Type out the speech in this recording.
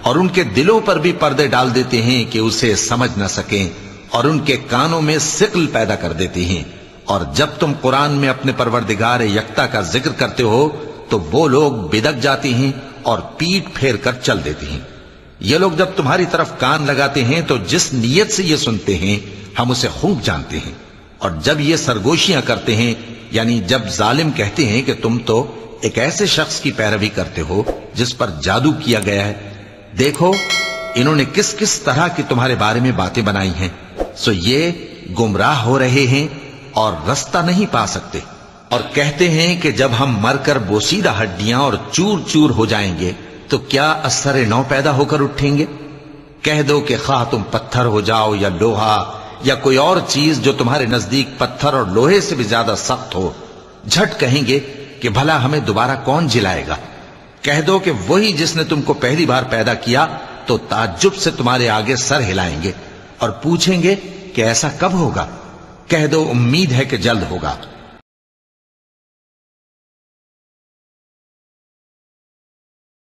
اور ان کے دلوں پر بھی پردے ڈال دیتے ہیں کہ اسے سمجھ نہ سکیں، اور ان کے کانوں میں ثقل پیدا کر دیتے ہیں۔ اور جب تم قرآن میں اپنے پروردگار یکتا کا ذکر کرتے ہو تو وہ لوگ بدک جاتے ہیں اور پیٹ پھیر کر چل دیتے ہیں۔ یہ لوگ جب تمہاری طرف کان لگاتے ہیں تو جس نیت سے یہ سنتے ہیں ہم اسے خوب جانتے ہیں، اور جب یہ سرگوشیاں کرتے ہیں، یعنی جب ظالم کہتے ہیں کہ تم تو ایک ایسے شخص کی پیروی کرتے ہو جس پر جادو کیا گیا ہے، دیکھو انہوں نے کس کس طرح کی تمہارے بارے میں باتیں بنائی ہیں، سو یہ گمراہ ہو رہے ہیں اور رستہ نہیں پا سکتے۔ اور کہتے ہیں کہ جب ہم مر کر بوسیدہ ہڈیاں اور چور چور ہو جائیں گے تو کیا اثر نو پیدا ہو کر اٹھیں گے؟ کہہ دو کہ خواہ تم پتھر ہو جاؤ یا لوہا یا کوئی اور چیز جو تمہارے نزدیک پتھر اور لوہے سے بھی زیادہ سخت ہو، جھٹ کہیں گے کہ بھلا ہمیں دوبارہ کون جلائے گا؟ کہہ دو کہ وہی جس نے تم کو پہلی بار پیدا کیا، تو تعجب سے تمہارے آگے سر ہلائیں گے اور پوچھیں گے کہ ایسا کب ہوگا؟ کہہ دو امید ہے کہ جلد ہوگا۔